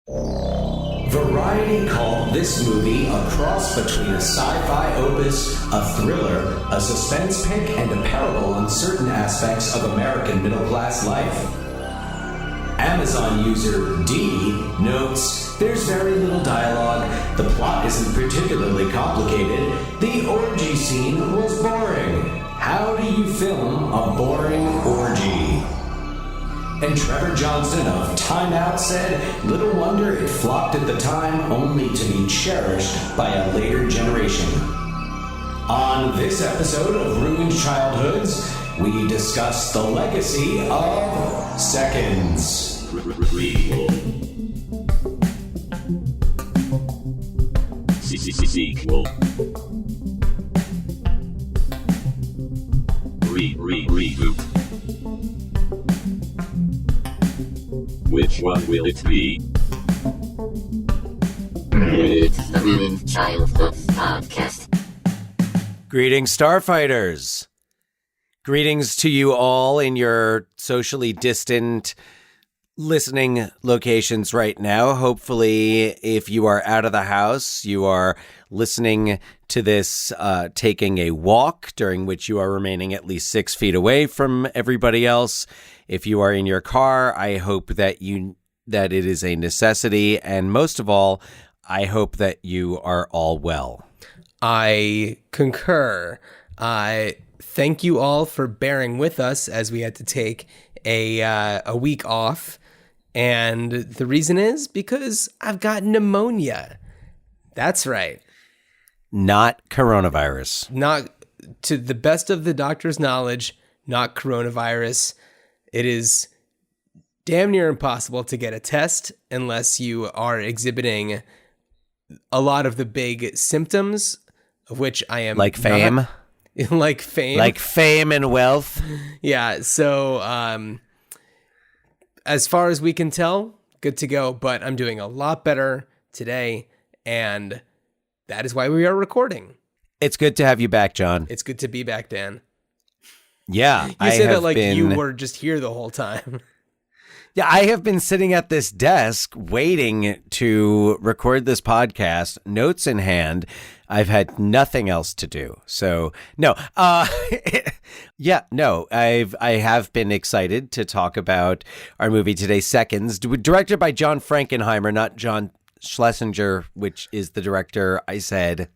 Variety called this movie a cross between a sci-fi opus, a thriller, a suspense pick, and a parable on certain aspects of American middle-class life. Amazon user D notes, there's very little dialogue, the plot isn't particularly complicated, the orgy scene was boring. How do you film a boring orgy? And Trevor Johnston of Time Out said, little wonder it flopped at the time, only to be cherished by a later generation. On this episode of Ruined Childhoods, we discuss the legacy of Seconds. Sequel. Reboot. Which one will it be? It's the Ruined Childhoods podcast. Greetings, Starfighters. Greetings to you all in your socially distant listening locations right now. Hopefully, if you are out of the house, you are listening to this taking a walk, during which you are remaining at least 6 feet away from everybody else. If you are in your car, I hope that it is a necessity, and most of all, I hope that you are all well. I concur. Thank you all for bearing with us as we had to take a week off. And the reason is because I've got pneumonia. That's right. Not coronavirus. Not, to the best of the doctor's knowledge, not coronavirus. It is damn near impossible to get a test unless you are exhibiting a lot of the big symptoms, of which I am like fame. Like fame. Like fame and wealth. Yeah, so as far as we can tell, good to go, but I'm doing a lot better today, and that is why we are recording. It's good to have you back, John. It's good to be back, Dan. Yeah. You say that like you were just here the whole time. Yeah, I have been sitting at this desk waiting to record this podcast, notes in hand. I've had nothing else to do. So, no. I have been excited to talk about our movie today, Seconds, directed by John Frankenheimer, not John Schlesinger, which is the director I said.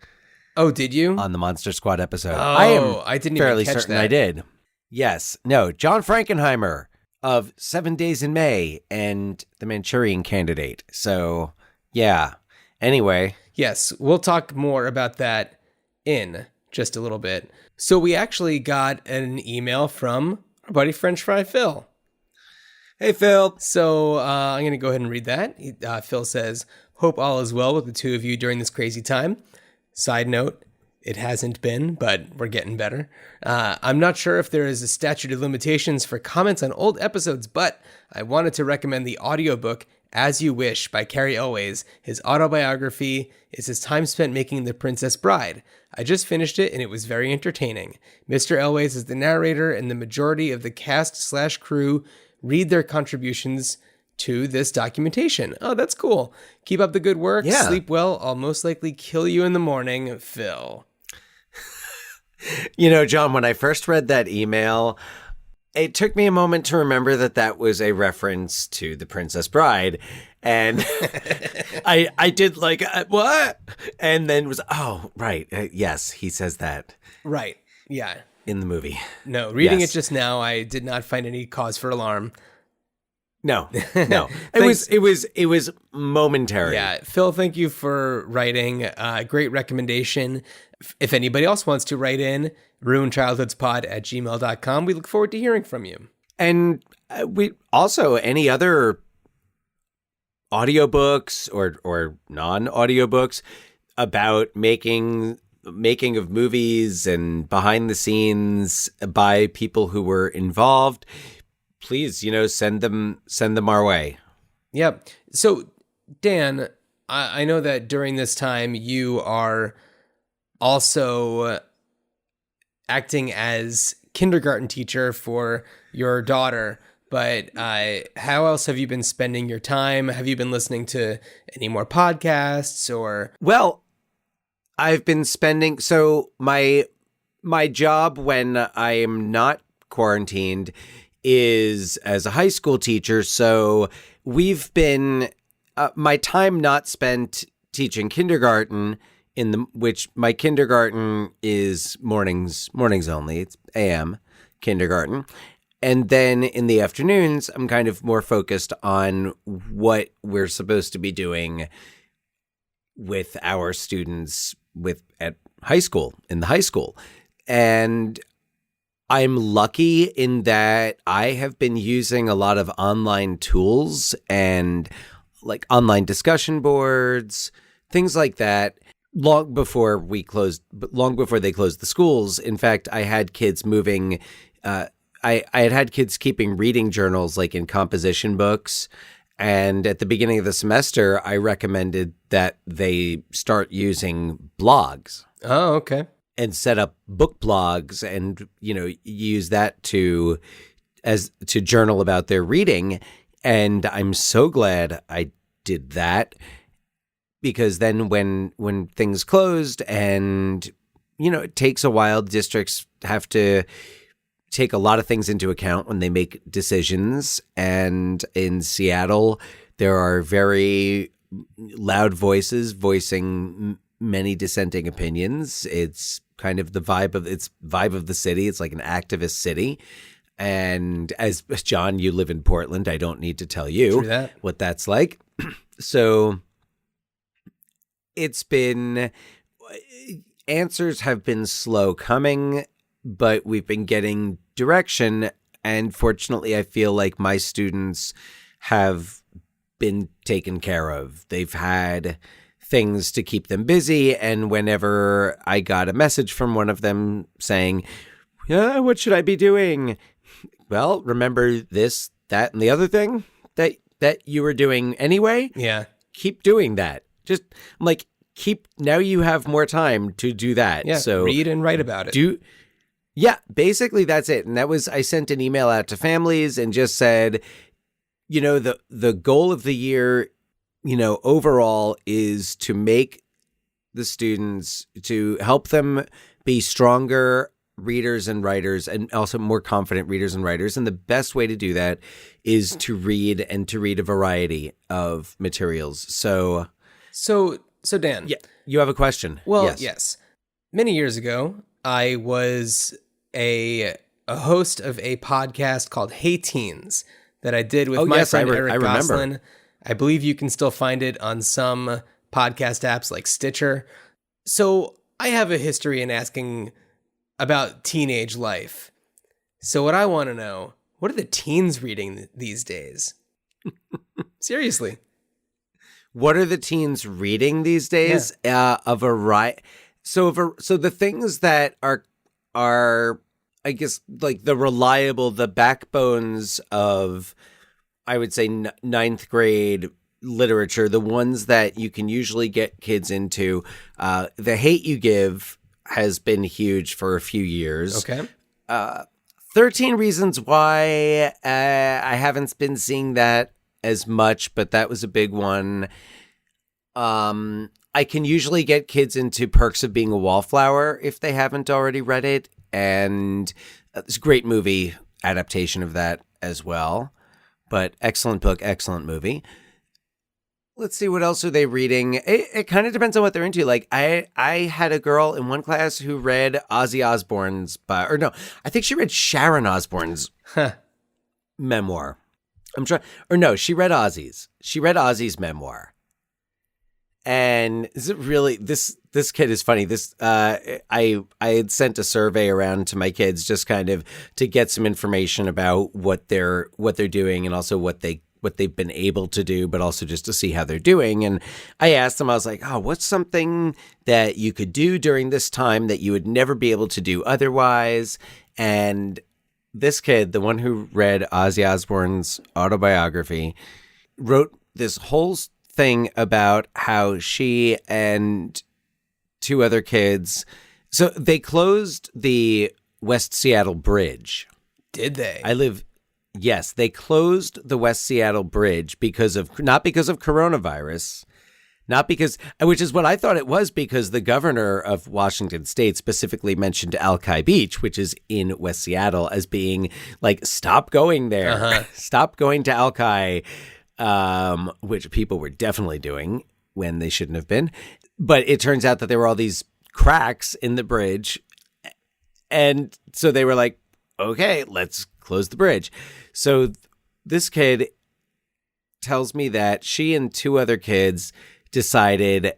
Oh, did you? On the Monster Squad episode. Oh, I didn't even fairly catch certain that. I did. Yes. No, John Frankenheimer of 7 Days in May and The Manchurian Candidate. So, yeah. Anyway. Yes, we'll talk more about that in just a little bit. So we actually got an email from our buddy French Fry Phil. Hey, Phil. So I'm going to go ahead and read that. Phil says, hope all is well with the two of you during this crazy time. Side note, it hasn't been, but we're getting better. I'm not sure if there is a statute of limitations for comments on old episodes, but I wanted to recommend the audiobook As You Wish by Carrie Elways. His autobiography is his time spent making The Princess Bride. I just finished it and it was very entertaining. Mr. Elways is the narrator, and the majority of the cast/crew read their contributions to this documentation. Oh, that's cool. Keep up the good work. Yeah. Sleep well. I'll most likely kill you in the morning, Phil. You know, John, when I first read that email, it took me a moment to remember that was a reference to The Princess Bride. And I did like, what? And then was, oh, right. Yes, he says that. Right. Yeah. In the movie. No, reading it just now, I did not find any cause for alarm. No. It was momentary. Yeah. Phil, thank you for writing. Great recommendation. If anybody else wants to write in, ruinchildhoodspod@gmail.com. We look forward to hearing from you. And we also, any other audiobooks or non-audiobooks about making of movies and behind the scenes by people who were involved, please, send them our way. Yep. So, Dan, I know that during this time you are also acting as kindergarten teacher for your daughter. But how else have you been spending your time? Have you been listening to any more podcasts or? Well, I've been spending my job when I am not quarantined is as a high school teacher. So we've been my time not spent teaching kindergarten which my kindergarten is mornings only. It's AM kindergarten. And then in the afternoons, I'm kind of more focused on what we're supposed to be doing with our students at high school, in the high school. And I'm lucky in that I have been using a lot of online tools and like online discussion boards, things like that, long before they closed the schools. In fact, I had kids moving, I had kids keeping reading journals like in composition books. And at the beginning of the semester, I recommended that they start using blogs. Oh, okay. And set up book blogs and, use that to journal about their reading. And I'm so glad I did that, because then when things closed and, it takes a while, districts have to take a lot of things into account when they make decisions. And in Seattle, there are very loud voices voicing many dissenting opinions. It's kind of the vibe of the city. It's like an activist city. And as John, you live in Portland, I don't need to tell you what that's like. So answers have been slow coming, but we've been getting direction. And fortunately, I feel like my students have been taken care of. They've had things to keep them busy. And whenever I got a message from one of them saying, what should I be doing? Well, remember this, that, and the other thing that you were doing anyway? Yeah. Keep doing that. Just like now you have more time to do that. Yeah. So read and write about it. Yeah, basically that's it. And I sent an email out to families and just said, the goal of the year, overall is to make the students, to help them be stronger readers and writers, and also more confident readers and writers. And the best way to do that is to read a variety of materials. So Dan. Yeah, you have a question. Well, yes. Many years ago, I was a host of a podcast called Hey Teens that I did with my friend Eric Goslin. I believe you can still find it on some podcast apps like Stitcher. So I have a history in asking about teenage life. So what I want to know, what are the teens reading these days? Seriously. What are the teens reading these days? Yeah. A variety. So the things that are, I guess, like the backbones of, I would say, ninth grade literature, the ones that you can usually get kids into. The Hate U Give has been huge for a few years. Okay. 13 Reasons Why, I haven't been seeing that as much, but that was a big one. I can usually get kids into Perks of Being a Wallflower if they haven't already read it. And it's a great movie adaptation of that as well. But excellent book, excellent movie. Let's see, what else are they reading? It kind of depends on what they're into. Like I had a girl in one class who read Ozzy Osbourne's, I think she read Sharon Osbourne's memoir. She read Ozzy's. She read Ozzy's memoir. And is it really this kid is funny. I had sent a survey around to my kids just kind of to get some information about what they're doing and also what they've been able to do, but also just to see how they're doing. And I asked them, I was like, what's something that you could do during this time that you would never be able to do otherwise? And this kid, the one who read Ozzy Osbourne's autobiography, wrote this whole thing about how she and two other kids, so they closed the West Seattle Bridge. Did they? Yes, they closed the West Seattle Bridge not because of coronavirus, not because, which is what I thought it was, because the governor of Washington State specifically mentioned Alki Beach, which is in West Seattle, as being like, stop going there, stop going to Alki, which people were definitely doing when they shouldn't have been. But it turns out that there were all these cracks in the bridge. And so they were like, okay, let's close the bridge. So this kid tells me that she and two other kids decided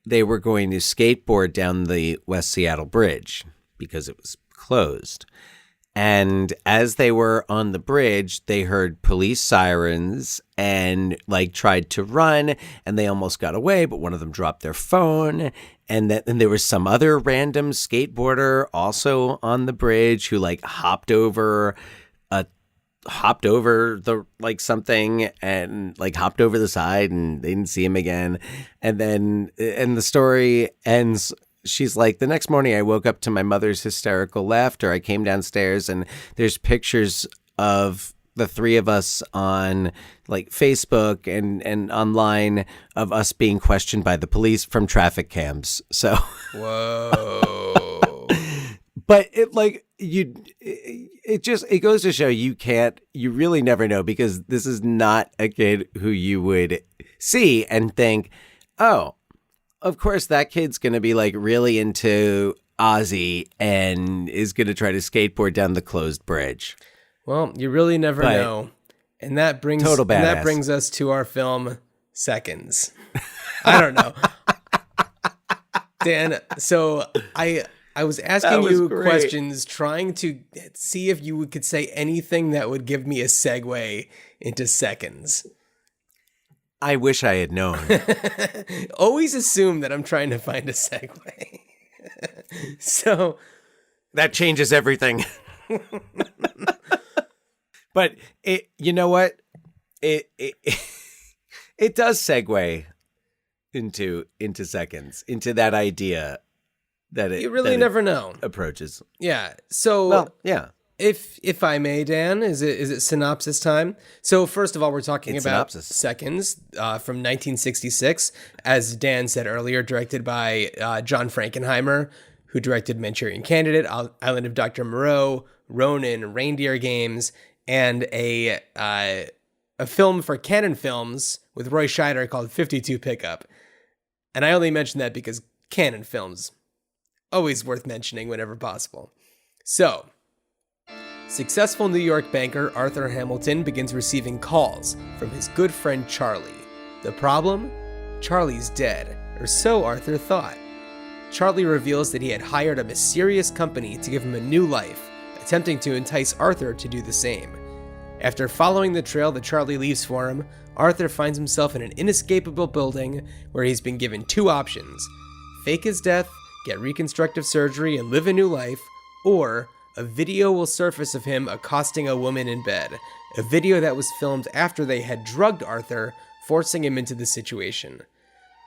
they were going to skateboard down the West Seattle Bridge because it was closed. And as they were on the bridge, they heard police sirens and like tried to run, and they almost got away, but one of them dropped their phone. And then there was some other random skateboarder also on the bridge who like hopped over the like something and like hopped over the side, and they didn't see him again. And the story ends. She's like, the next morning I woke up to my mother's hysterical laughter. I came downstairs and there's pictures of the three of us on like Facebook and online of us being questioned by the police from traffic cams. So, whoa. But it like it goes to show you really never know, because this is not a kid who you would see and think, oh, of course that kid's going to be like really into Ozzy and is going to try to skateboard down the closed bridge. Well, you really never know. And that brings us to our film Seconds. I don't know. Dan, so I was asking you questions, trying to see if you could say anything that would give me a segue into Seconds. I wish I had known. Always assume that I'm trying to find a segue. So that changes everything. But you know what? It does segue into Seconds, into that idea that you really never know approaches. Yeah. So well, yeah. If I may, Dan, is it synopsis time? So first of all, we're talking about Seconds from 1966, as Dan said earlier, directed by John Frankenheimer, who directed Manchurian Candidate, Island of Dr. Moreau, Ronin, Reindeer Games, and a film for Canon Films with Roy Scheider called 52 Pickup. And I only mention that because Canon Films, always worth mentioning whenever possible. So, successful New York banker Arthur Hamilton begins receiving calls from his good friend Charlie. The problem? Charlie's dead, or so Arthur thought. Charlie reveals that he had hired a mysterious company to give him a new life, attempting to entice Arthur to do the same. After following the trail that Charlie leaves for him, Arthur finds himself in an inescapable building where he's been given two options: fake his death, get reconstructive surgery, and live a new life, or a video will surface of him accosting a woman in bed, a video that was filmed after they had drugged Arthur, forcing him into the situation.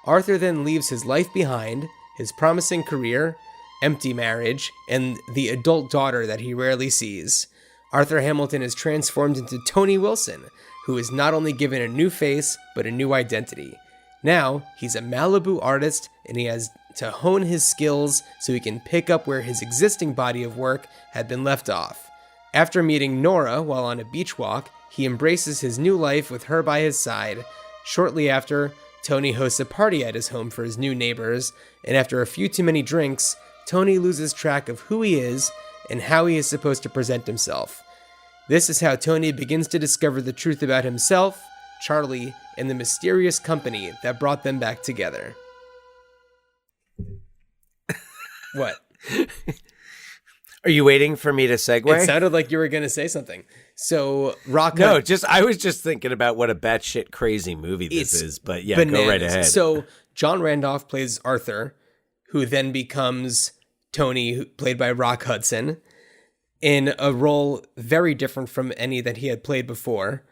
Arthur then leaves his life behind, his promising career, empty marriage, and the adult daughter that he rarely sees. Arthur Hamilton is transformed into Tony Wilson, who is not only given a new face, but a new identity. Now, he's a Malibu artist, and he has to hone his skills so he can pick up where his existing body of work had been left off. After meeting Nora while on a beach walk, he embraces his new life with her by his side. Shortly after, Tony hosts a party at his home for his new neighbors, and after a few too many drinks, Tony loses track of who he is and how he is supposed to present himself. This is how Tony begins to discover the truth about himself, Charlie, and the mysterious company that brought them back together. What? Are you waiting for me to segue? It sounded like you were going to say something. So, I was just thinking about what a batshit crazy movie this is, but yeah, bananas. Go right ahead. So, John Randolph plays Arthur, who then becomes Tony, played by Rock Hudson, in a role very different from any that he had played before.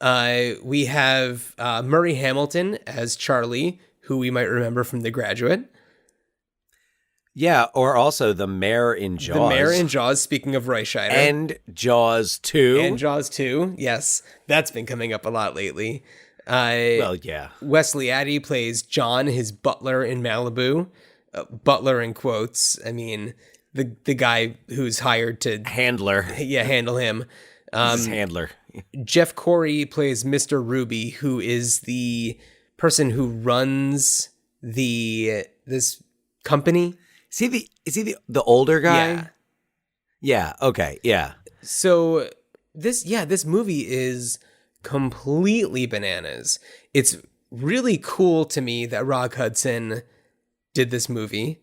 We have Murray Hamilton as Charlie, who we might remember from The Graduate. Yeah, or also the mayor in Jaws. The mayor in Jaws, speaking of Roy Scheider. And Jaws 2. And Jaws 2, yes. That's been coming up a lot lately. Well, yeah. Wesley Addy plays John, his butler in Malibu. Butler in quotes. I mean, the guy who's hired to... Handler. Yeah, handle him. His handler. Jeff Corey plays Mr. Ruby, who is the person who runs this company. Is he the older guy? Yeah. Yeah, okay, yeah. So this movie is completely bananas. It's really cool to me that Rock Hudson did this movie.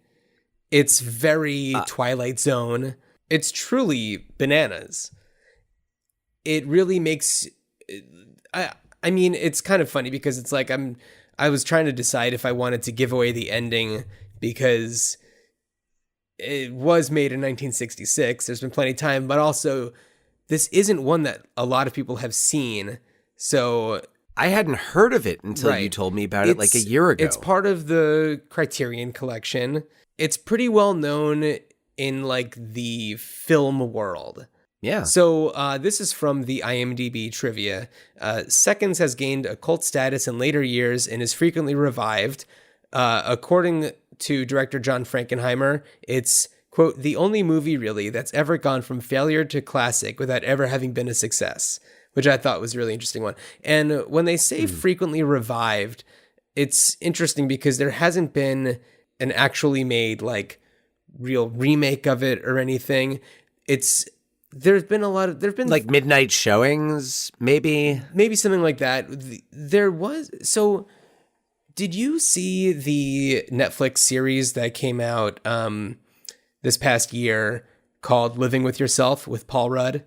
It's very Twilight Zone. It's truly bananas. It really makes I mean, it's kind of funny because it's like I was trying to decide if I wanted to give away the ending because it was made in 1966. There's been plenty of time, but also this isn't one that a lot of people have seen. So I hadn't heard of it until you told me about it like a year ago. It's part of the Criterion Collection. It's pretty well known in like the film world. Yeah. So this is from the IMDb trivia. Seconds has gained a cult status in later years and is frequently revived. According to director John Frankenheimer, it's, quote, the only movie really that's ever gone from failure to classic without ever having been a success, which I thought was a really interesting one. And when they say frequently revived, it's interesting because there hasn't been an actually made like real remake of it or anything. There's been like midnight showings, maybe something like that. There was, so did you see the Netflix series that came out this past year called Living with Yourself with Paul Rudd?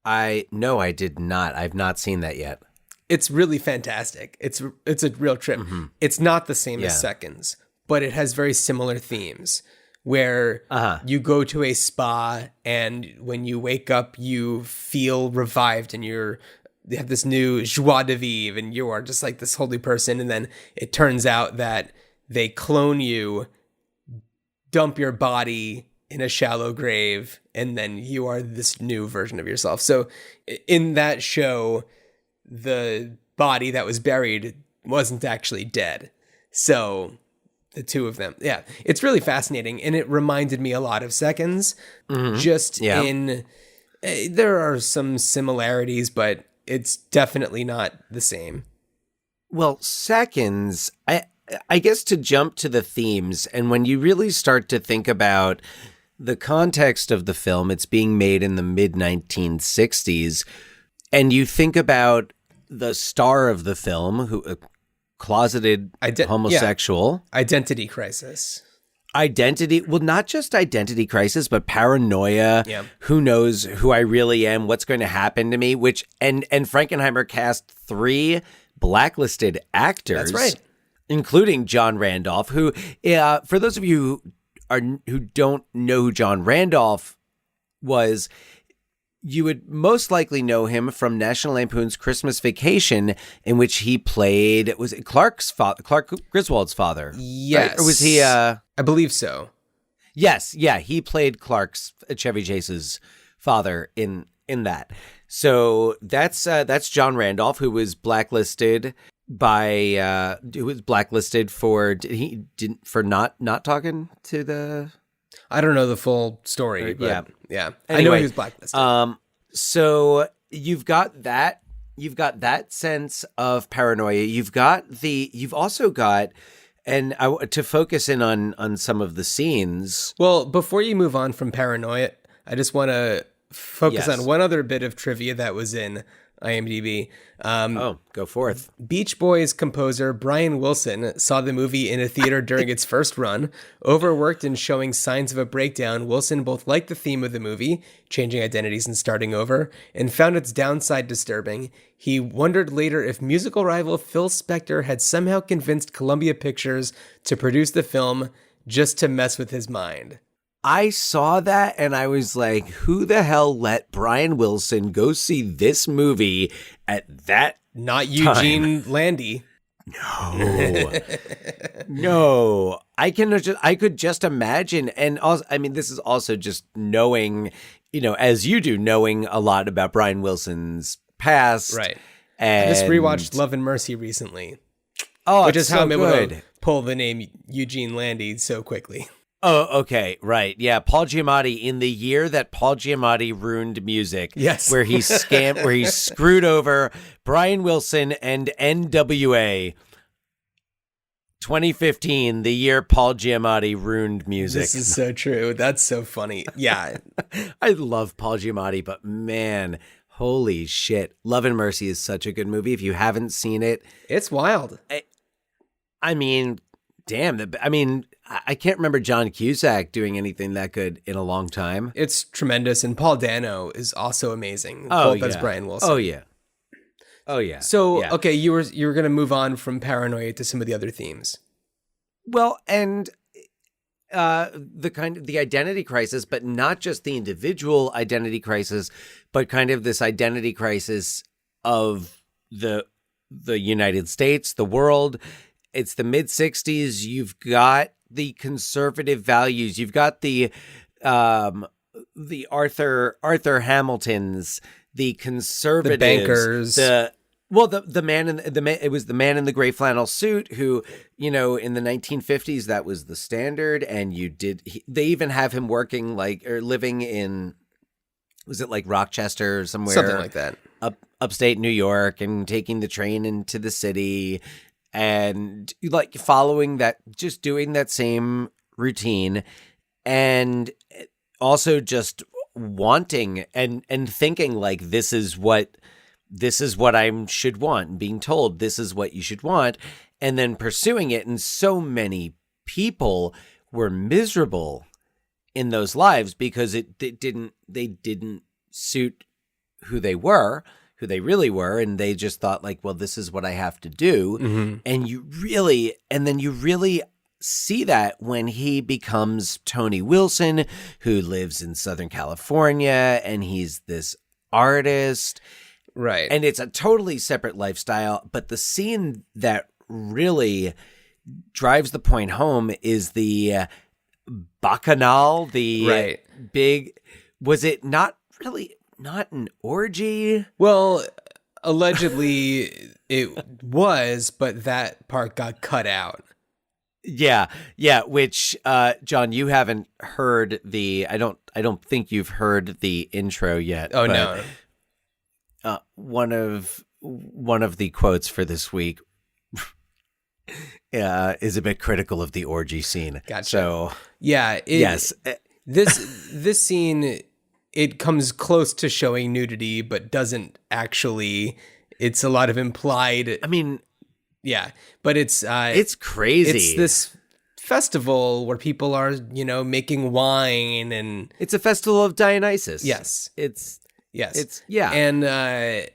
No, I did not. I've not seen that yet. It's really fantastic. It's a real trip. Mm-hmm. It's not the same as Seconds, but it has very similar themes where you go to a spa and when you wake up, you feel revived and you have this new joie de vivre and you are just like this holy person. And then it turns out that they clone you, dump your body in a shallow grave, and then you are this new version of yourself. So in that show, the body that was buried wasn't actually dead. So the two of them, yeah, it's really fascinating. And it reminded me a lot of Seconds, there are some similarities, but it's definitely not the same. Well, Seconds, I guess to jump to the themes, and when you really start to think about the context of the film, it's being made in the mid-1960s, and you think about the star of the film, who a closeted homosexual. Yeah. Identity crisis. Well, not just identity crisis, but paranoia. Yeah. Who knows who I really am? What's going to happen to me? And Frankenheimer cast 3 blacklisted actors. That's right. Including John Randolph, who, for those of you who don't know who John Randolph was, you would most likely know him from National Lampoon's Christmas Vacation, in which he played, was it Clark Griswold's father? Yes. Right? Or was he? I believe so. Yes. Yeah. He played Chevy Chase's father in that. So that's John Randolph, who was blacklisted for not talking to the. I don't know the full story, but yeah. Anyway, I know he was blacklisted. So you've got that sense of paranoia. You've also got, and to focus in on some of the scenes. Well, before you move on from paranoia, I just want to focus on one other bit of trivia that was in IMDb. Go forth. Beach Boys composer Brian Wilson saw the movie in a theater during its first run. Overworked and showing signs of a breakdown, Wilson both liked the theme of the movie, changing identities and starting over, and found its downside disturbing. He wondered later if musical rival Phil Spector had somehow convinced Columbia Pictures to produce the film just to mess with his mind. I saw that and I was like, who the hell let Brian Wilson go see this movie at that Not Eugene time? Landy. No. No, I could just imagine. And also, I mean, this is also just knowing, as you do, knowing a lot about Brian Wilson's past. Right. And I just rewatched Love and Mercy recently. Oh, which is how I'm able good. to pull the name Eugene Landy so quickly. Oh, okay, right. Yeah, Paul Giamatti, in the year that Paul Giamatti ruined music. Yes. Where he screwed over Brian Wilson and NWA. 2015, the year Paul Giamatti ruined music. This is so true. That's so funny. Yeah. I love Paul Giamatti, but man, holy shit. Love and Mercy is such a good movie. If you haven't seen it, It's wild. I mean, damn. I can't remember John Cusack doing anything that good in a long time. It's tremendous. And Paul Dano is also amazing. Oh, Both as yeah. Brian Wilson. Oh, yeah. Oh, yeah. So, Yeah. okay, you were going to move on from paranoia to some of the other themes. Well, and the identity crisis, but not just the individual identity crisis, but kind of this identity crisis of the United States, the world. It's the mid 60s. You've got the conservative values. You've got the Arthur Hamiltons, the conservatives, The bankers. It was the man in the gray flannel suit who, in the 1950s, that was the standard. And they even have him working or living in, was it like Rochester or somewhere? Something like that. Upstate New York, and taking the train into the city and following that, just doing that same routine, and also just wanting and thinking this is what I should want, and being told this is what you should want, and then pursuing it. And so many people were miserable in those lives because they didn't suit who they really were, and they just thought well, this is what I have to do. Mm-hmm. And then you really see that when he becomes Tony Wilson, who lives in Southern California, and he's this artist. Right. And it's a totally separate lifestyle. But the scene that really drives the point home is the bacchanal, the big, was it not an orgy? Well, allegedly it was, but that part got cut out. Yeah, which John, you haven't heard I don't think you've heard the intro yet. Oh, but, no. One of the quotes for this week is a bit critical of the orgy scene. Gotcha. So yeah, yes, this scene, it comes close to showing nudity, but doesn't actually. It's a lot of implied. I mean, yeah, but it's crazy. It's this festival where people are, making wine, and it's a festival of Dionysus. Yes. It's yeah. And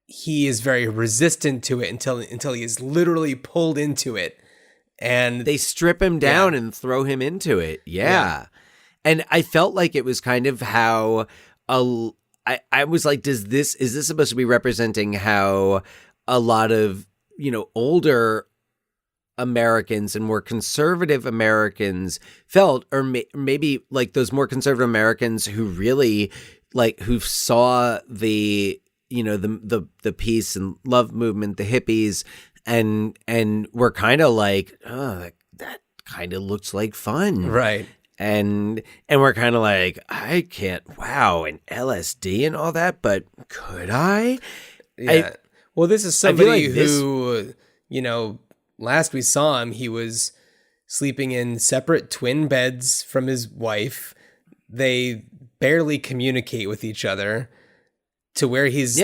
he is very resistant to it until he is literally pulled into it, and they strip him down and throw him into it. Yeah. And I felt like it was kind of how I was like, is this supposed to be representing how a lot of, older Americans and more conservative Americans felt, or maybe those more conservative Americans who really who saw the, the peace and love movement, the hippies, and were kind of oh, that kind of looks like fun. right. And we're kind of I can't, wow, and LSD and all that, but could I? Yeah. Well, this is somebody who, last we saw him, he was sleeping in separate twin beds from his wife. They barely communicate with each other, to where he's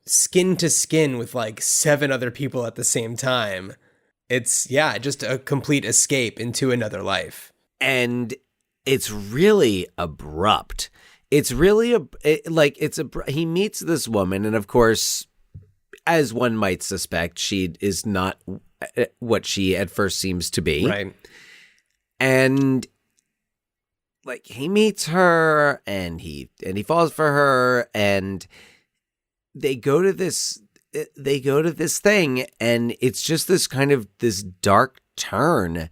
skin to skin with 7 other people at the same time. It's just a complete escape into another life. And it's really abrupt. It's really he meets this woman, and of course, as one might suspect, she is not what she at first seems to be. Right. And he meets her, and he falls for her, and they go to this thing, and it's just this kind of this dark turn.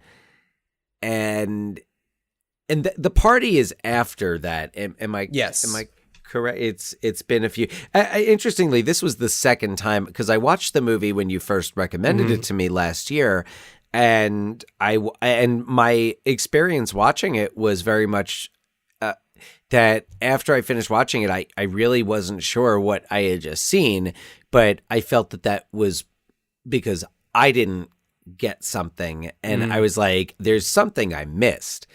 And the party is after that. Am I? Yes. Am I correct? It's been a few. Interestingly, this was the second time, because I watched the movie when you first recommended it to me last year, and my experience watching it was very much that after I finished watching it, I really wasn't sure what I had just seen, but I felt that was because I didn't get something, and I was like, there's something I missed.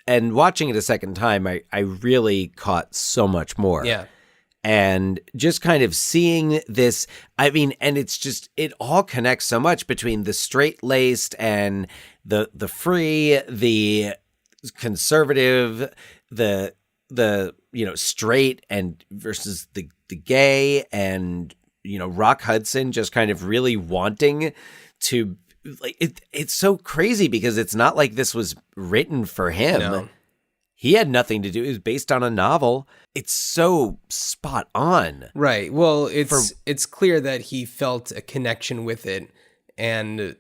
And watching it a second time, I really caught so much more. Yeah. And just kind of seeing this, I mean, and it's just, it all connects so much between the straight-laced and the free, the conservative, the straight and versus the gay, and, Rock Hudson just kind of really wanting to, like, it's so crazy because it's not like this was written for him. No. He had nothing to do. It was based on a novel. It's so spot on. Right. Well, it's clear that he felt a connection with it, and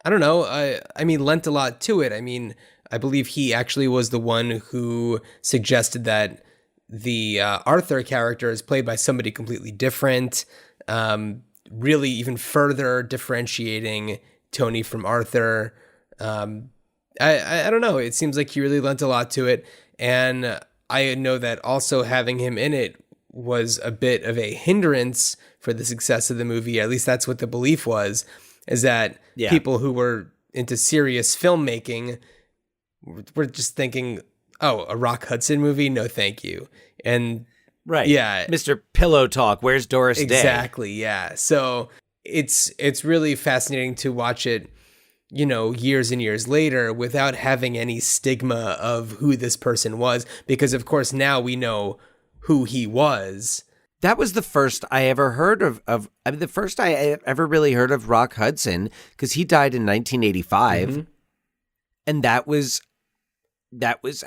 I don't know. I mean, lent a lot to it. I mean, I believe he actually was the one who suggested that the Arthur character is played by somebody completely different, really even further differentiating Tony from Arthur. I don't know. It seems like he really lent a lot to it. And I know that also having him in it was a bit of a hindrance for the success of the movie. At least that's what the belief was, is that people who were into serious filmmaking were just thinking, oh, a Rock Hudson movie? No, thank you. And right. Yeah. Mr. Pillow Talk, where's Doris Day? Exactly, yeah. So it's really fascinating to watch it, years and years later without having any stigma of who this person was, because of course now we know who he was. That was the first I ever heard of the first I ever really heard of Rock Hudson, because he died in 1985. And that was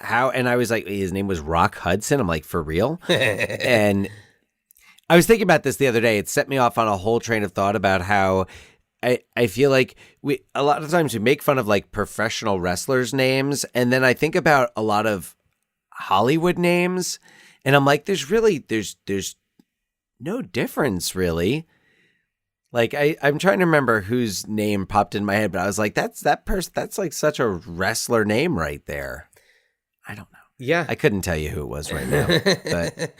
how, and I was like, his name was Rock Hudson. I'm like, for real? And I was thinking about this the other day. It set me off on a whole train of thought about how I feel like a lot of times we make fun of like professional wrestlers' names, and then I think about a lot of Hollywood names, and I'm like, there's no difference really. Like I'm trying to remember whose name popped in my head, but I was like, that's like such a wrestler name right there. I don't know. Yeah. I couldn't tell you who it was right now. But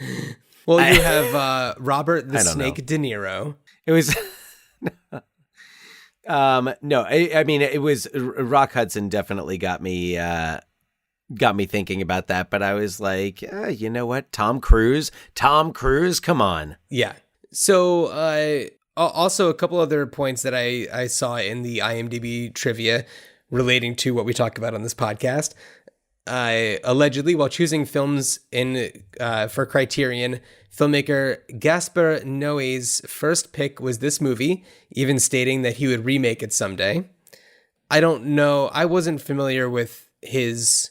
well, you have Robert the Snake De Niro. It was no, I mean, it was Rock Hudson definitely got me thinking about that, but I was like, you know what? Tom Cruise, come on. Yeah. So, also a couple other points that I saw in the IMDb trivia relating to what we talk about on this podcast. Allegedly, while choosing films for Criterion, filmmaker Gaspar Noé's first pick was this movie, even stating that he would remake it someday. I don't know. I wasn't familiar with his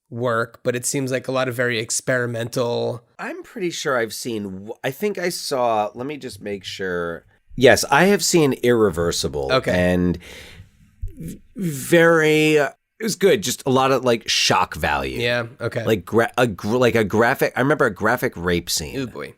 work, but it seems like a lot of very experimental. I'm pretty sure I think I saw, let me just make sure. Yes, I have seen Irreversible. Okay. And it was good. Just a lot of like shock value. Yeah. Okay. Like a graphic. I remember a graphic rape scene. Oh boy.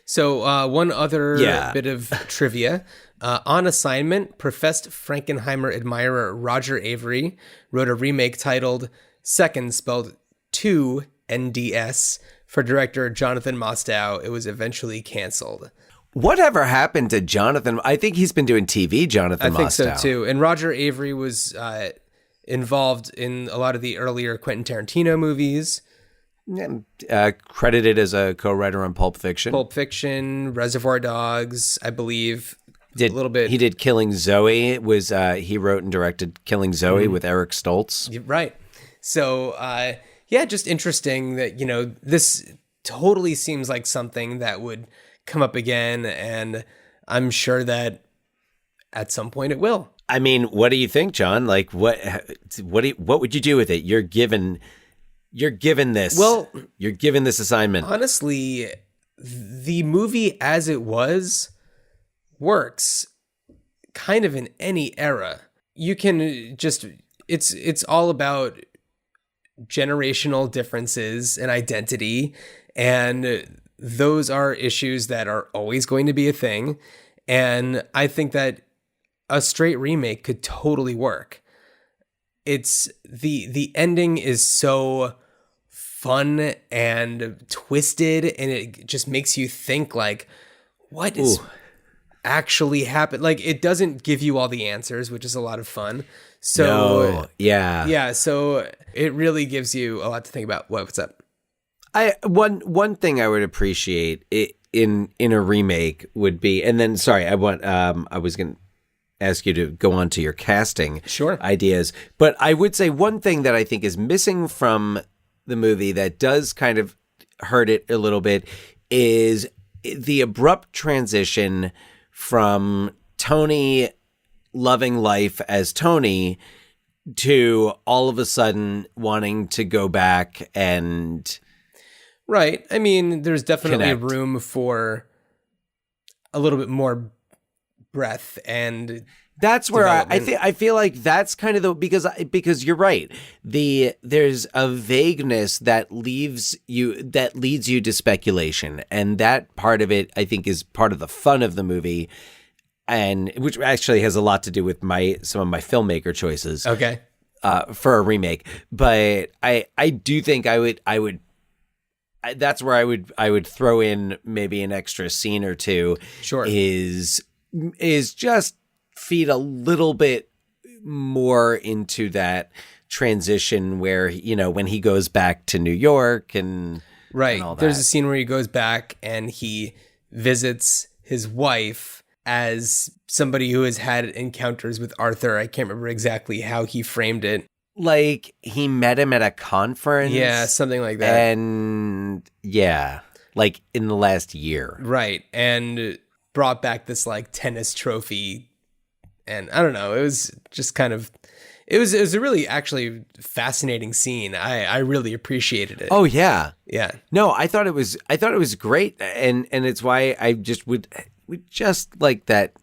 So one other bit of trivia. On assignment, professed Frankenheimer admirer Roger Avery wrote a remake titled Second, spelled 2NDS, for director Jonathan Mostow. It was eventually canceled. Whatever happened to Jonathan? I think he's been doing TV, Jonathan Mostow. I think so too. And Roger Avery was involved in a lot of the earlier Quentin Tarantino movies. Credited as a co-writer on Pulp Fiction. Reservoir Dogs, I believe. A little bit. He did Killing Zoe. He wrote and directed Killing Zoe with Eric Stoltz. Right. So, just interesting that, this totally seems like something that would come up again, and I'm sure that at some point it will. I mean, what do you think, John? Like, what would you do with it? You're given this. Well, you're given this assignment. Honestly, the movie as it was works kind of in any era. you can just, it's all about generational differences and identity, and those are issues that are always going to be a thing. And I think that a straight remake could totally work. It's the ending is so fun and twisted, and it just makes you think like, what is actually happened? Like, it doesn't give you all the answers, which is a lot of fun. So yeah, so it really gives you a lot to think about. What's up? One thing I would appreciate in a remake would be, and then sorry, I was going to ask you to go on to your casting ideas, but I would say one thing that I think is missing from the movie that does kind of hurt it a little bit is the abrupt transition from Tony loving life as Tony to all of a sudden wanting to go back and right. I mean, there's definitely connect. room for a little bit more breadth, and that's where I feel like that's kind of because you're right. There's a vagueness that leads you to speculation, and that part of it I think is part of the fun of the movie, and which actually has a lot to do with some of my filmmaker choices. Okay. For a remake, but I do think I would. That's where I would throw in maybe an extra scene or two. Sure. Is just feed a little bit more into that transition where, you know, when he goes back to New York and right. And all that. There's a scene where he goes back and he visits his wife as somebody who has had encounters with Arthur. I can't remember exactly how he framed it. Like he met him at a conference. Yeah, something like that. And yeah, like in the last year. Right. And brought back this like tennis trophy. And I don't know, it was just kind of, it was a really actually fascinating scene. I really appreciated it. Oh yeah. Yeah. No, I thought it was great. And it's why I just would just like that,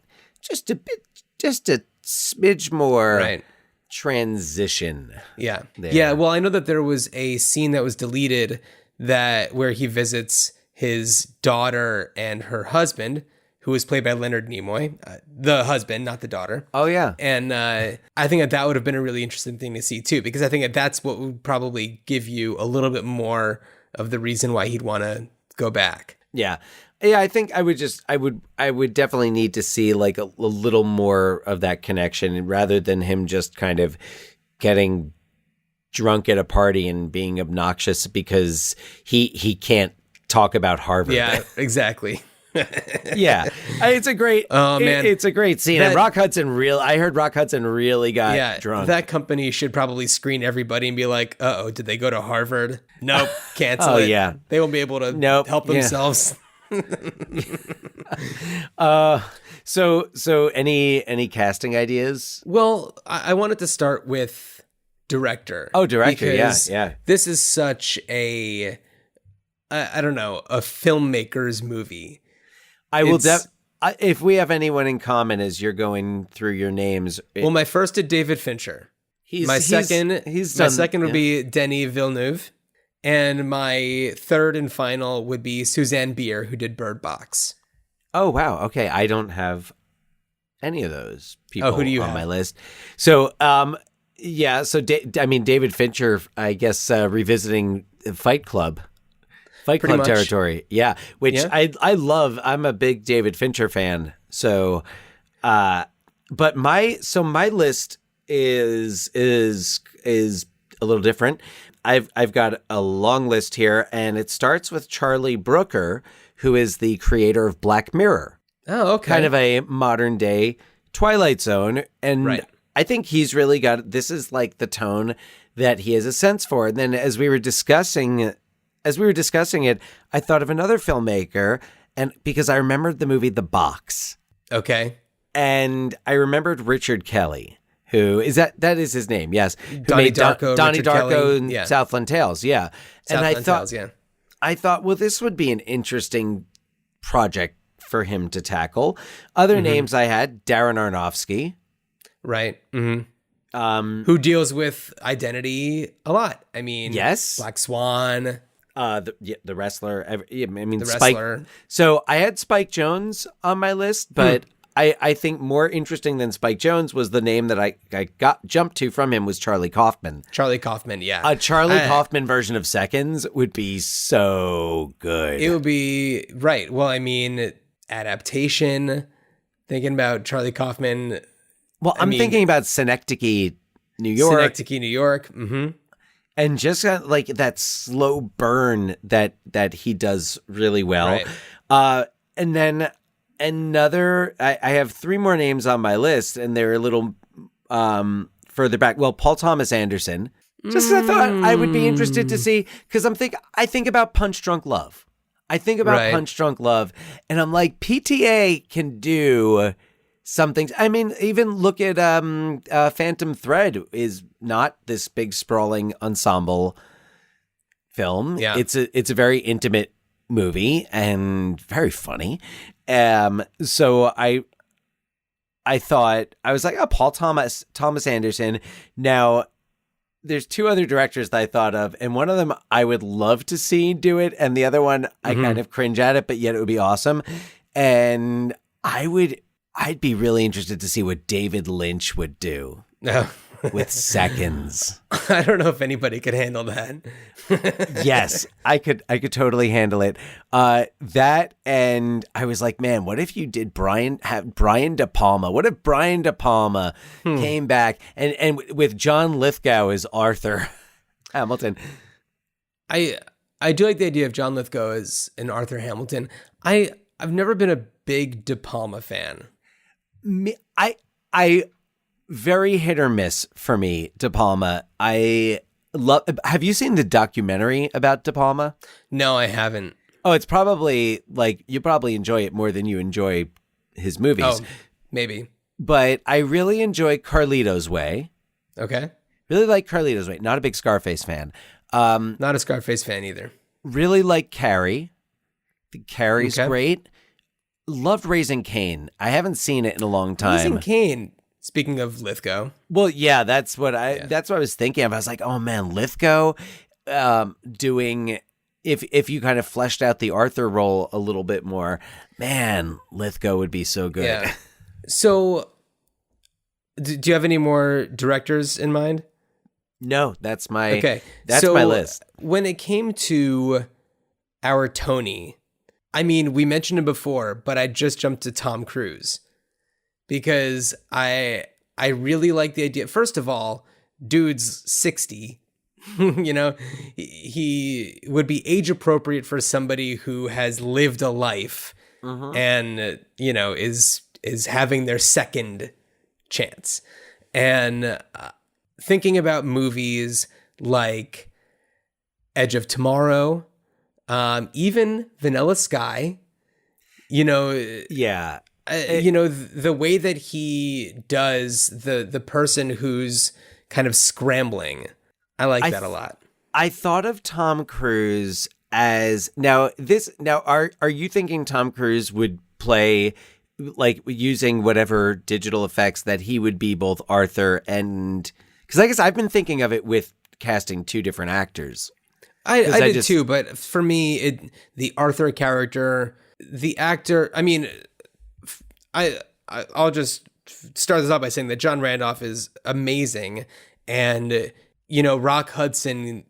just a smidge more. Right. Transition. Yeah. There. Yeah. Well, I know that there was a scene that was deleted where he visits his daughter and her husband, who was played by Leonard Nimoy, the husband, not the daughter. Oh yeah. And I think that would have been a really interesting thing to see too, because I think that's what would probably give you a little bit more of the reason why he'd want to go back. Yeah. Yeah, I think I would definitely need to see like a little more of that connection rather than him just kind of getting drunk at a party and being obnoxious because he can't talk about Harvard. Yeah, exactly. Yeah, it's a great. Oh man, it's a great scene. And Rock Hudson I heard Rock Hudson really got drunk. That company should probably screen everybody and be like, "Uh-oh, did they go to Harvard? Nope, cancel it. Yeah, they won't be able to help themselves." So any casting ideas? Well, I wanted to start with director. Oh, director, yeah. This is such a I don't know, a filmmaker's movie. If we have anyone in common as you're going through your names. Well, my first did David Fincher. My second would be Denis Villeneuve. And my third and final would be Suzanne Bier, who did Bird Box. Oh, wow. Okay. I don't have any of those people who do you on have? my list. So, David Fincher, I guess, revisiting Fight Club territory. Yeah. Which I love. I'm a big David Fincher fan. So, but my list is a little different. I've got a long list here, and it starts with Charlie Brooker, who is the creator of Black Mirror. Oh, okay. Kind of a modern day Twilight Zone. And right. I think he's really got, this is like the tone that he has a sense for. And then as we were discussing it, I thought of another filmmaker, and because I remembered the movie The Box. Okay. And I remembered Richard Kelly. Who is that? That is his name. Yes, Donnie Darko, and Southland Tales. Yeah, I thought, well, this would be an interesting project for him to tackle. Other names I had: Darren Aronofsky, Right. Who deals with identity a lot. I mean, yes. Black Swan. The wrestler. I mean, The Spike. wrestler. So I had Spike Jonze on my list, but I think more interesting than Spike Jonze was the name that I got jumped to from him was Charlie Kaufman. Charlie Kaufman, yeah. A Charlie Kaufman version of Seconds would be so good. It would be, right. Well, I mean, adaptation, thinking about Charlie Kaufman. Well, I'm thinking about Synecdoche, New York. Synecdoche, New York. Mm-hmm. And just like that slow burn that he does really well. Right. And then I have 3 more names on my list, and they're a little further back. Well, Paul Thomas Anderson. Just 'cause I thought I would be interested to see, because I think about Punch Drunk Love. I think about Punch Drunk Love, and I'm like, PTA can do some things. I mean, even look at Phantom Thread is not this big sprawling ensemble film. Yeah. It's a very intimate movie and very funny. So I thought, I was like, oh, Paul Thomas Anderson. Now, there's 2 other directors that I thought of, and one of them I would love to see do it, and the other one I kind of cringe at it, but yet it would be awesome. And I'd be really interested to see what David Lynch would do with Seconds. I don't know if anybody could handle that. Yes, I could totally handle it. That, and I was like, man, what if you did Brian De Palma? What if Brian De Palma came back and with John Lithgow as Arthur Hamilton? I do like the idea of John Lithgow as an Arthur Hamilton. I've never been a big De Palma fan. I very hit or miss for me, De Palma. Have you seen the documentary about De Palma? No, I haven't. Oh, it's probably like, you probably enjoy it more than you enjoy his movies. Oh, maybe. But I really enjoy Carlito's Way. Okay. Really like Carlito's Way. Not a big Scarface fan. Not a Scarface fan either. Really like Carrie. I think Carrie's great. Loved Raising Cain. I haven't seen it in a long time. Raising Cain. Speaking of Lithgow. Well, yeah, that's what I was thinking of. I was like, oh man, Lithgow doing, if you kind of fleshed out the Arthur role a little bit more, man, Lithgow would be so good. Yeah. So, do you have any more directors in mind? No, that's my list. When it came to our Tony, I mean, we mentioned him before, but I just jumped to Tom Cruise because I really like the idea. First of all, dude's 60. You know, he would be age appropriate for somebody who has lived a life and, you know, is having their second chance. And thinking about movies like Edge of Tomorrow, even Vanilla Sky, you know, you know, the way that he does the person who's kind of scrambling. I like that a lot. I thought of Tom Cruise as are you thinking Tom Cruise would play, like, using whatever digital effects, that he would be both Arthur and, because I guess I've been thinking of it with casting 2 different actors. I did too, but for me, the Arthur character, the actor, I mean, I'll just start this off by saying that John Randolph is amazing, and you know, Rock Hudson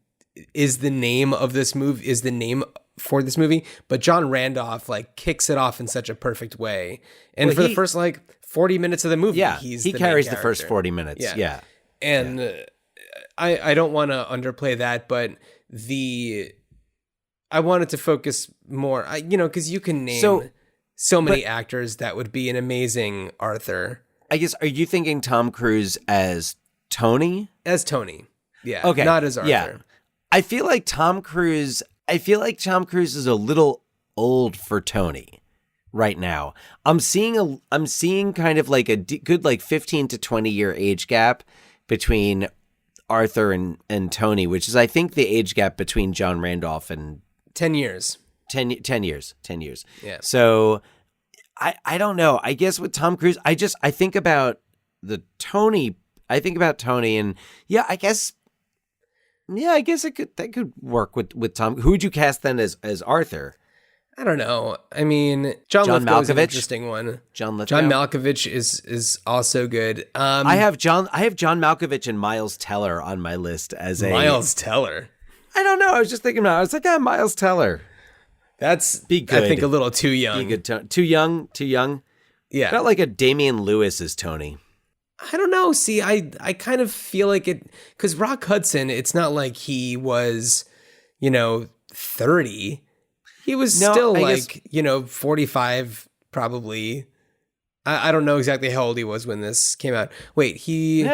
is the name of this movie, is the name for this movie, but John Randolph like kicks it off in such a perfect way. And for the first like 40 minutes of the movie, he carries the first 40 minutes. Yeah. And I don't want to underplay that, but I wanted to focus more, you know, because you can name so many actors that would be an amazing Arthur. I guess, are you thinking Tom Cruise as Tony? As Tony. Yeah. Okay. Not as Arthur. Yeah. I feel like Tom Cruise is a little old for Tony right now. I'm seeing kind of like a good like 15 to 20 year age gap between Arthur and Tony, which is, I think, the age gap between John Randolph and 10 years. 10 years. Yeah. So I don't know. I guess with Tom Cruise, I think about the Tony. I think about Tony, and I guess that could work with Tom. Who would you cast then as Arthur? I don't know. I mean, John Lithgow is an interesting one. John Lithgow. John Malkovich is also good. I have John Malkovich and Miles Teller on my list as Miles Teller. I don't know. I was just thinking about it. I was like, Miles Teller. That's be good. I think a little too young. Be good. Too young. Yeah. Not like a Damian Lewis as Tony. I don't know. See, I kind of feel like it, because Rock Hudson, it's not like he was, 30. He was still 45 probably. I don't know exactly how old he was when this came out. Wait, he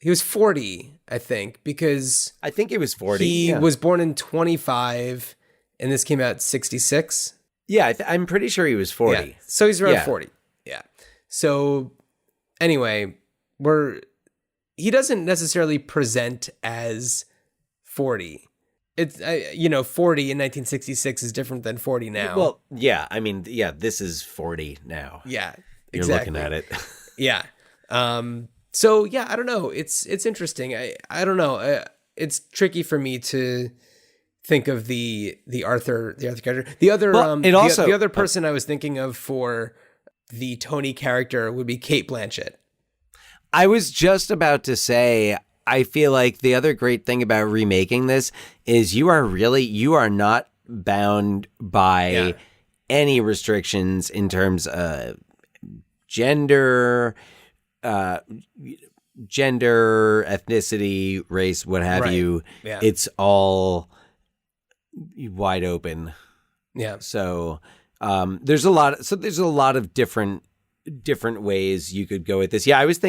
was 40, I think, because I think he was 40. He was born in 25, and this came out 66. Yeah, I'm pretty sure he was 40. Yeah. So he's around 40. Yeah. So anyway, he doesn't necessarily present as 40. It's 40 in 1966 is different than 40 now. Well, yeah, I mean, this is 40 now. Yeah, you're looking at it. Yeah. So yeah, I don't know. It's interesting. I don't know. It's tricky for me to think of the Arthur character. The other the other person I was thinking of for the Tony character would be Cate Blanchett. I was just about to say, I feel like the other great thing about remaking this is you are not bound by any restrictions in terms of gender, ethnicity, race, what have you. Yeah. It's all wide open. Yeah. So there's a lot of different ways you could go with this. Yeah, I was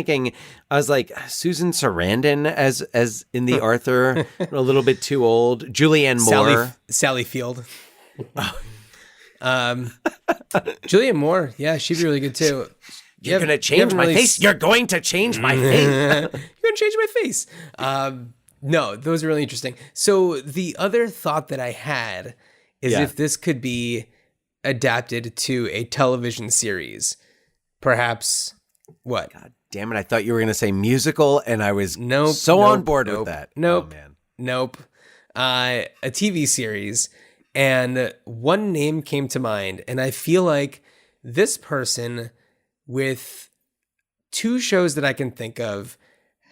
like Susan Sarandon as in the Arthur, a little bit too old. Julianne Moore, Sally Field. Julianne Moore, yeah, she'd be really good too. You're gonna change my face. You're going to change my face. You're gonna change my face. No, those are really interesting. So the other thought that I had is if this could be adapted to a television series. Perhaps what? God damn it! I thought you were going to say musical, and I was on board with that. Nope. Oh, man. Nope. A TV series, and one name came to mind, and I feel like this person, with two shows that I can think of,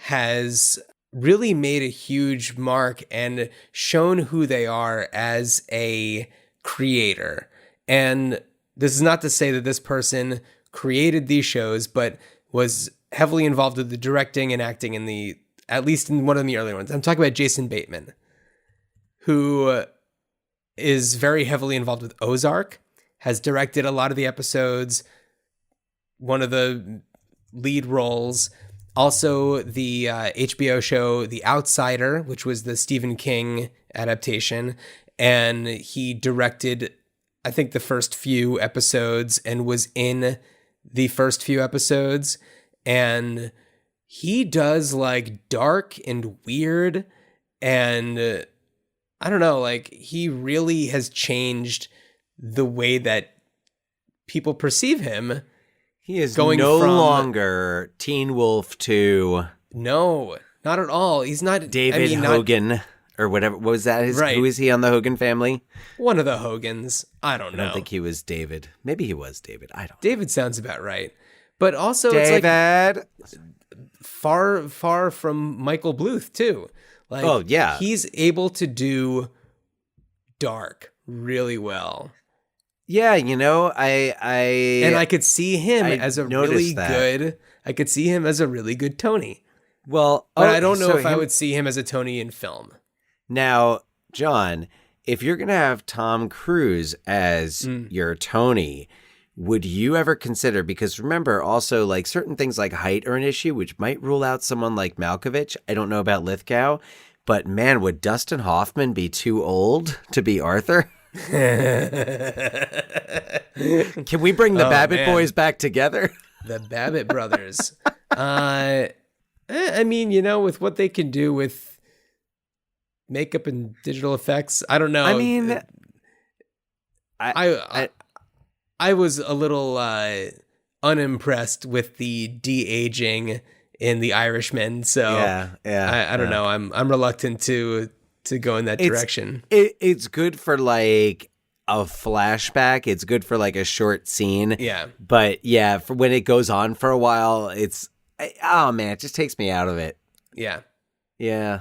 has really made a huge mark and shown who they are as a creator. And this is not to say that this person created these shows, but was heavily involved with the directing and acting at least in one of the earlier ones. I'm talking about Jason Bateman, who is very heavily involved with Ozark, has directed a lot of the episodes, one of the lead roles, also the HBO show The Outsider, which was the Stephen King adaptation, and he directed, I think, the first few episodes and was in the first few episodes, and he does like dark and weird, and I don't know, like he really has changed the way that people perceive him. He is going no longer Teen Wolf to no, not at all. He's not David Hogan. Or whatever. What was that? Right. Who is he on the Hogan family? One of the Hogans. I don't know. I don't think he was David. Maybe he was David. I don't know. David sounds about right. But also David. It's like far from Michael Bluth too. Like, oh, yeah. He's able to do dark really well. Yeah, I could see him as a really good. I could see him as a really good Tony. Well, but I don't know if I would see him as a Tony in film. Now, John, if you're going to have Tom Cruise as your Tony, would you ever consider, because remember also like certain things like height are an issue, which might rule out someone like Malkovich. I don't know about Lithgow, but man, would Dustin Hoffman be too old to be Arthur? Can we bring the Babbitt boys back together? The Babbitt brothers. I mean, with what they can do with makeup and digital effects, I don't know. I mean, I was a little unimpressed with the de-aging in The Irishman. So I don't know. I'm reluctant to go in that direction. It's good for like a flashback. It's good for like a short scene. Yeah. But yeah, for when it goes on for a while, oh man, it just takes me out of it. Yeah. Yeah.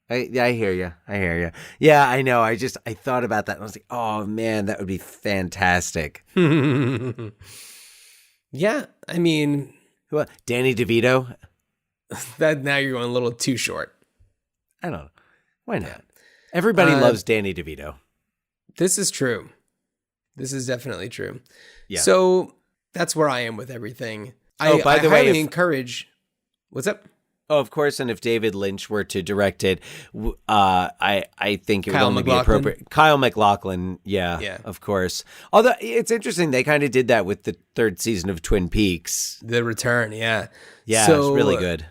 I hear you. Yeah, I know. I thought about that and I was like, oh man, that would be fantastic. Yeah. I mean, Danny DeVito? that now you're going a little too short. I don't know. Why not? Everybody loves Danny DeVito. This is true. This is definitely true. Yeah. So that's where I am with everything. By the way, highly encourage. What's up? Oh, of course. And if David Lynch were to direct it, I think it would Kyle only be MacLachlan? appropriate. Kyle MacLachlan. Yeah, of course. Although it's interesting, they kind of did that with the third season of Twin Peaks. The Return, yeah. Yeah, So, it's really good.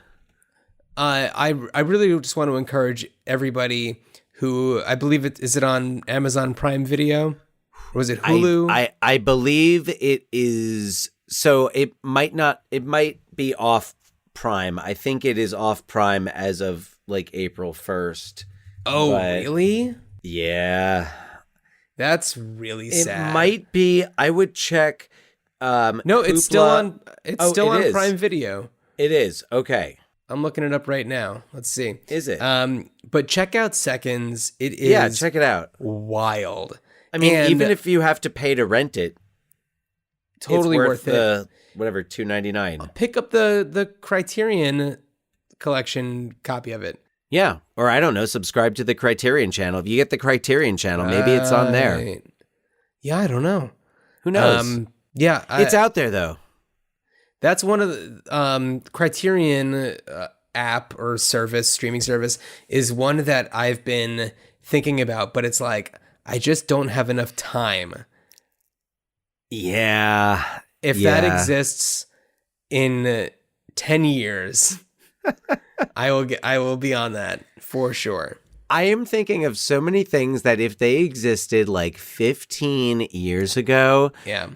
I really just want to encourage everybody who, I believe is it on Amazon Prime Video? Or was it Hulu? I believe it is. So it might be off Prime. I think it is off Prime as of like April 1st. Oh, really? Yeah. That's really sad. It might be. I would check. No, it's still on. It's still on is. Prime Video. It is. Okay. I'm looking it up right now. Let's see. Is it? But check out Seconds. It is. Yeah, check it out. Wild. I mean, And even if you have to pay to rent it, totally it's worth the whatever $2.99. Pick up the Criterion collection copy of it. Yeah, or I don't know, subscribe to the Criterion channel. If you get the Criterion channel, maybe it's on there. Right. Yeah, I don't know. Who knows? Yeah, it's out there though. That's one of the Criterion app or service, streaming service, is one that I've been thinking about, but it's like I just don't have enough time. Yeah. If that exists in 10 years, I will be on that for sure. I am thinking of so many things that if they existed like 15 years ago, Yeah.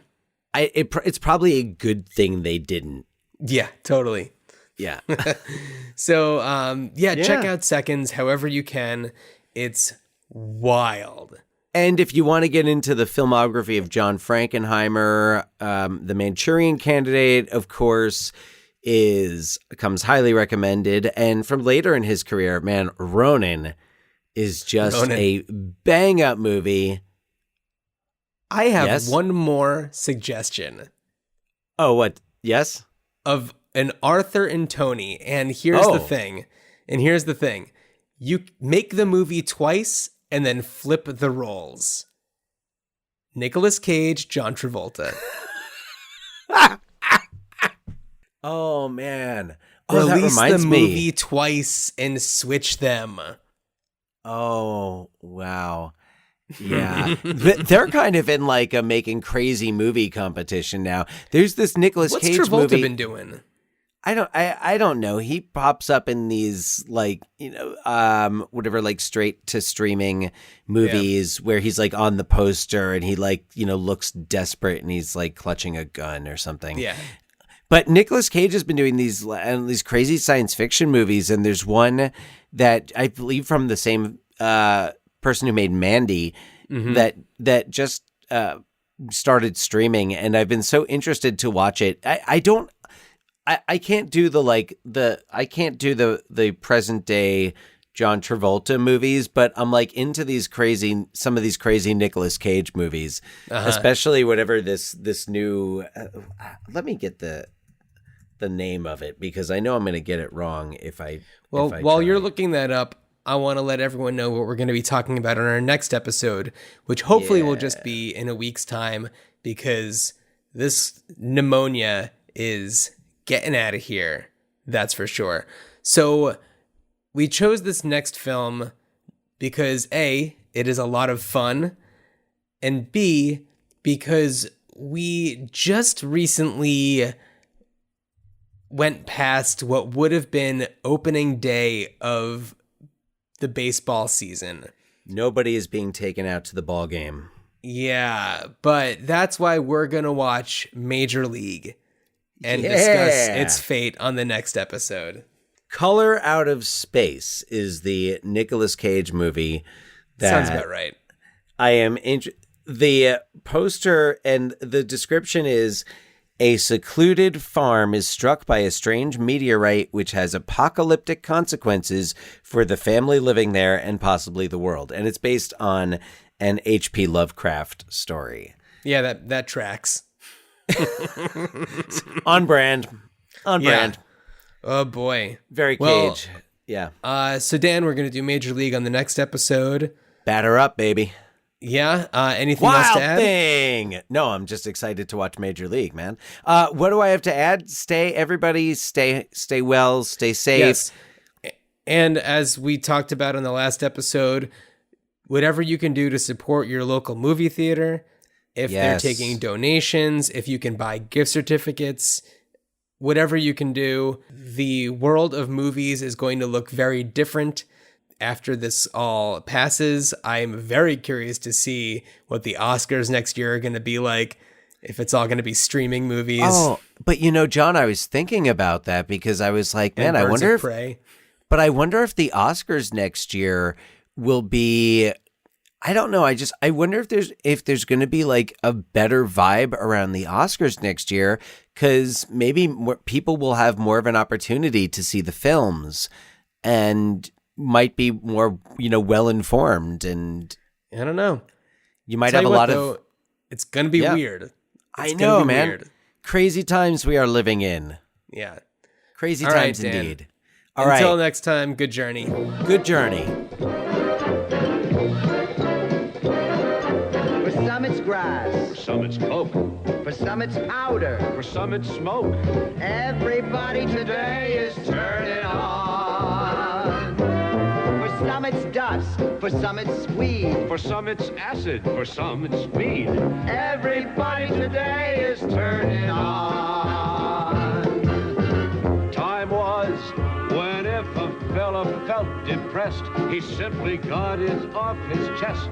It's probably a good thing they didn't. Yeah, totally. Yeah. So, check out Seconds however you can. It's wild. And if you want to get into the filmography of John Frankenheimer, the Manchurian Candidate, of course, comes highly recommended. And from later in his career, man, Ronin is just a bang up movie. I have one more suggestion. Oh, what? Yes? Of an Arthur and Tony. And here's the thing. You make the movie twice and then flip the roles. Nicolas Cage, John Travolta. Oh, man. Release the movie twice and switch them. Oh, wow. Yeah. They're kind of in like a making crazy movie competition now. There's this Nicolas Cage movie. What's Travolta been doing? I don't know. He pops up in these like, whatever, like straight to streaming movies where he's like on the poster and he like, looks desperate and he's like clutching a gun or something. Yeah. But Nicolas Cage has been doing these crazy science fiction movies, and there's one that I believe from the same person who made Mandy that just started streaming, and I've been so interested to watch it. I can't do the present day John Travolta movies, but I'm like into some of these crazy Nicolas Cage movies, especially whatever this new. Let me get the name of it because I know I'm going to get it wrong if I. Well, while you're looking that up, I want to let everyone know what we're going to be talking about in our next episode, which hopefully will just be in a week's time because this pneumonia is getting out of here. That's for sure. So we chose this next film because A, it is a lot of fun, and B, because we just recently went past what would have been opening day of the baseball season. Nobody is being taken out to the ball game. Yeah, but that's why we're going to watch Major League. and discuss its fate on the next episode. Color Out of Space is the Nicolas Cage movie. Sounds about right. I am the poster and the description is: a secluded farm is struck by a strange meteorite which has apocalyptic consequences for the family living there and possibly the world. And it's based on an H.P. Lovecraft story. Yeah, that tracks. On brand. Oh boy. Very Cage. Yeah. So Dan, we're going to do Major League on the next episode. Batter up, baby. Yeah. Anything else to add? Thing. No, I'm just excited to watch Major League, man. What do I have to add? Everybody stay well, stay safe. Yes. And as we talked about in the last episode, whatever you can do to support your local movie theater, if they're taking donations, if you can buy gift certificates, whatever you can do, the world of movies is going to look very different after this all passes. I'm very curious to see what the Oscars next year are going to be like, if it's all going to be streaming movies. Oh, but John, I was thinking about that because I was like, man, I wonder if the Oscars next year will be, I don't know. I wonder if there's going to be like a better vibe around the Oscars next year, because maybe more people will have more of an opportunity to see the films and might be more, well informed. And I don't know. You might have a lot of. It's going to be weird. I know, man. Weird. Crazy times we are living in. Yeah. Crazy times indeed. All right. Until next time, good journey. Good journey. For some it's grass. For some it's coke. For some it's powder. For some it's smoke. Everybody today is turning on. For some it's dust. For some it's weed. For some it's acid. For some it's speed. Everybody today is turning on. Time was when if a fella felt depressed, he simply got it off his chest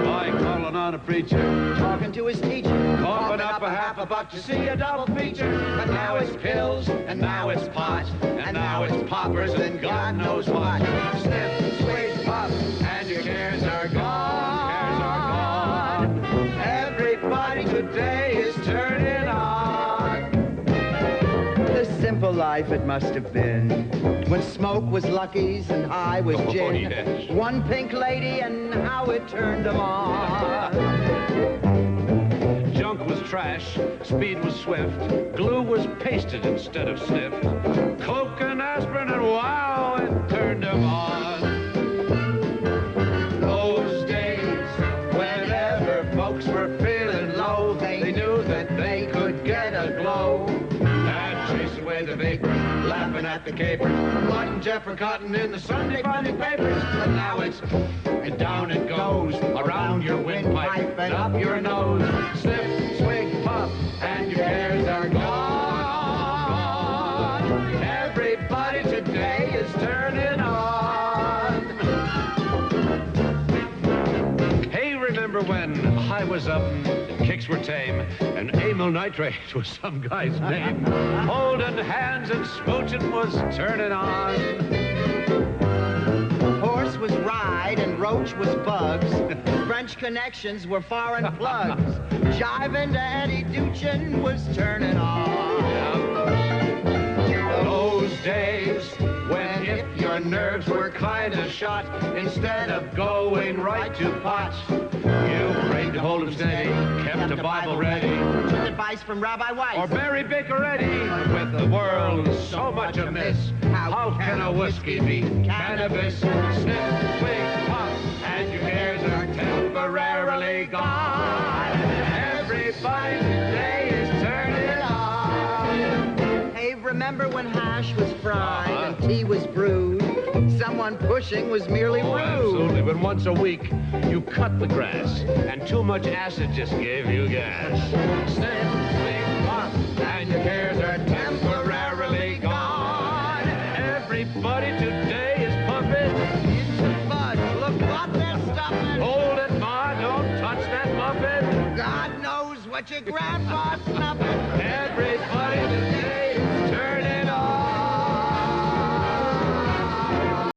by calling on a preacher, Talking to his teacher. coughing up a half a buck to see a double feature. But now it's pills, and now it's pot, and now it's poppers, and God knows what. Sniff, swig, puff, and your cares are gone. Cares are gone. Everybody today is turning on. The simple life it must have been, when smoke was Lucky's and high was gin. yes. One pink lady and how it turned them on. Junk was trash, speed was swift, glue was pasted instead of sniffed. Coke and aspirin and wow, it turned them on. Those days, whenever folks were feeling low, they knew that they could get a glow. And chase away the vapor, laughing at the caper, Martin, Jeff, and Cotton in the Sunday funny papers. But now it's, and down it goes, around your windpipe and up your nose. Sniff, swig, puff, and your cares are gone. Everybody today is turning on. Hey, remember when I was up and kicks were tame and amyl nitrate was some guy's name? Holding hands and smooching was turning on. Horse was ride and roach was bugs. French connections were foreign plugs. Jiving to Eddie Duchin was turning on. Those days when if your nerves were kind of shot, instead of going right to pot, you prayed to hold him steady, kept a Bible ready, Took advice from Rabbi Weiss. or Barry Bicaretti. With the world so much amiss, how can a whiskey be cannabis? Sniff, swig, puff, and your cares are temporarily gone. Everybody today is turning on. Hey, remember when hash was fried and tea was brewed? Someone pushing was merely Oh, rude. absolutely. But once a week, you cut the grass, and too much acid just gave you gas. Sniff, swig, puff, and your cares are temporarily gone. Everybody today is pumping. Into fudge, look what they're stuffing. Hold it, Ma, don't touch that muffin. God knows what your grandpa's snuffing. Everybody